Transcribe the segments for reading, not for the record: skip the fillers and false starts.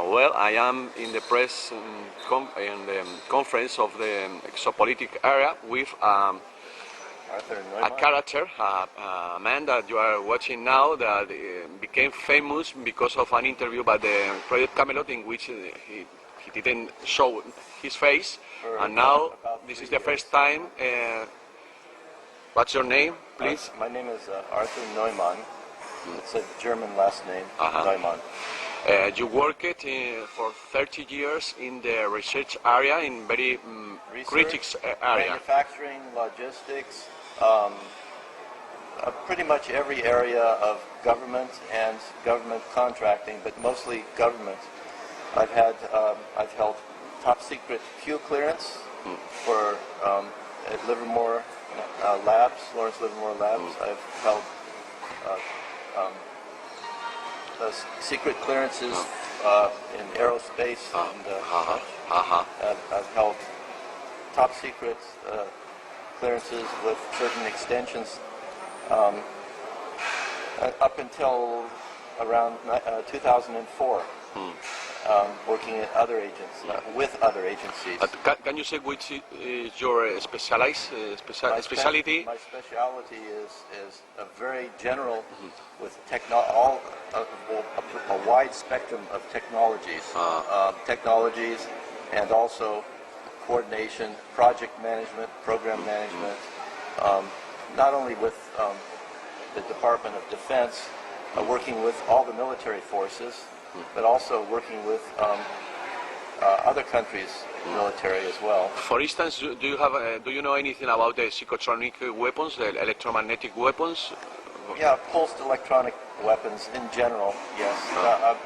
Well, I am in the press in the conference of the exopolitic area with a character, a man that you are watching now that became famous because of an interview by the Project Camelot in which he didn't show his face, and now this is the first time. What's your name, please? My name is Arthur Neumann. It's a German last name, Neumann. You worked for 30 years in the research area, in very critical area. Manufacturing, logistics, pretty much every area of government and government contracting, but mostly government. I've held top secret Q clearance for at Livermore Labs, Lawrence Livermore Labs. I've held secret clearances in aerospace, and I've held top secret clearances with certain extensions up until around 2004. Working at other agencies, with other agencies. Can you say which is your specialty? My specialty is a very general, with a wide spectrum of technologies, and also coordination, project management, program management, not only with the Department of Defense, working with all the military forces, but also working with other countries' military as well. For instance, do you know anything about the psychotronic weapons, the electromagnetic weapons? Yeah, pulsed electronic weapons in general, yes.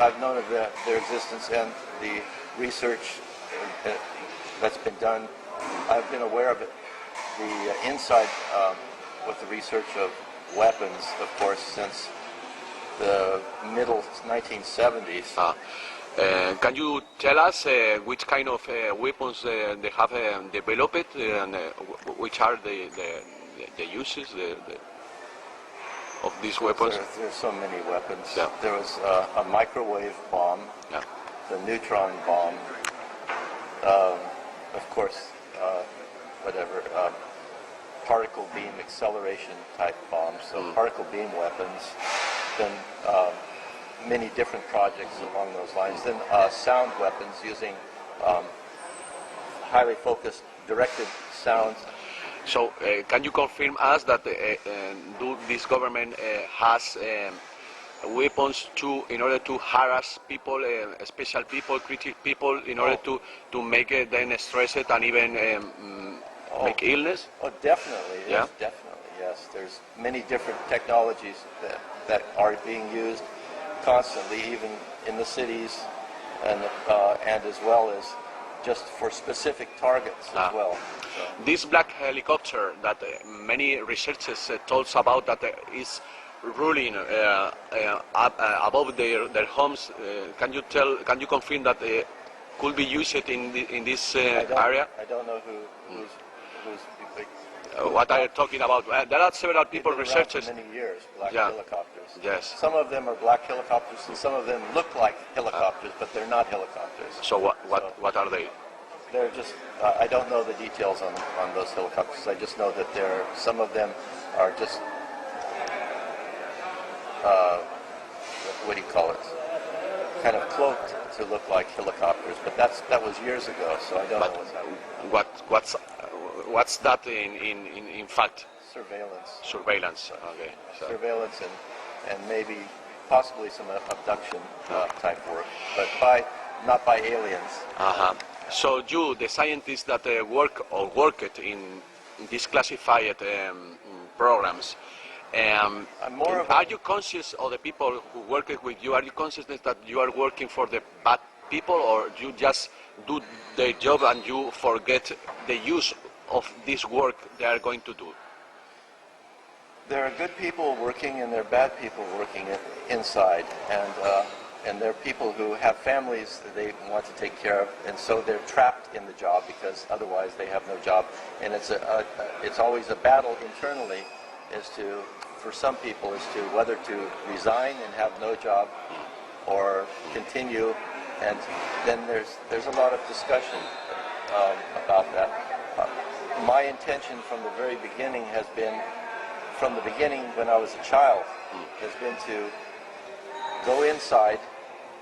I've known of their existence and the research that's been done. I've been aware of it, the inside with the research of weapons, of course, since the middle 1970s. Can you tell us which kind of weapons they have developed, and which are the uses of these weapons? There's so many weapons. Yeah. There was a microwave bomb, the neutron bomb, of course, particle beam acceleration type bombs, so particle beam weapons. Then many different projects along those lines. Then sound weapons using highly focused, directed sound. So, can you confirm us that this government has weapons in order to harass people, special people, critical people, in order to make them stressed and even make illness? Oh, definitely. Yes, definitely. Yes, there's many different technologies that are being used constantly, even in the cities, and as well as just for specific targets as well. So. This black helicopter that many researchers told about that is ruling above their homes. Can you confirm that could be used in this area? I don't know who's what are you talking about? There are several people, researchers. For many years, black helicopters. Yes. Some of them are black helicopters, and some of them look like helicopters, but they're not helicopters. So what are they? They're just. I don't know the details on those helicopters. I just know that some of them are just. What do you call it? Kind of cloaked to look like helicopters, but that was years ago, so I don't know what's happening. What's that in fact? Surveillance. Surveillance. Okay. So. Surveillance and maybe possibly some abduction type work, but not by aliens. So you, the scientists that worked in these classified programs, are you conscious of the people who work with you? Are you conscious that you are working for the bad people, or you just do their job and you forget the use of this work they are going to do? There are good people working and there are bad people working inside, and there are people who have families that they want to take care of, and so they're trapped in the job because otherwise they have no job. And it's always a battle internally for some people, as to whether to resign and have no job or continue And then there's a lot of discussion about that. My intention from the very beginning has been, from the beginning when I was a child, has been to go inside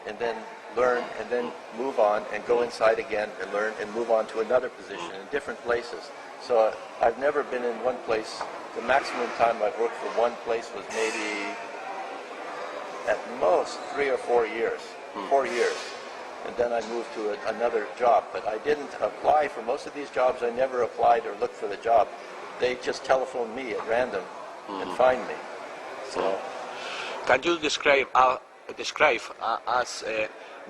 and then learn and then move on and go inside again and learn and move on to another position in different places. So I've never been in one place. The maximum time I've worked for one place was maybe at most 3 or 4 years. 4 years. And then I moved to another job. But I didn't apply for most of these jobs. I never applied or looked for the job. They just telephoned me at random and find me. So, can you describe us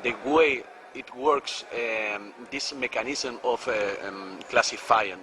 the way it works, this mechanism of classifying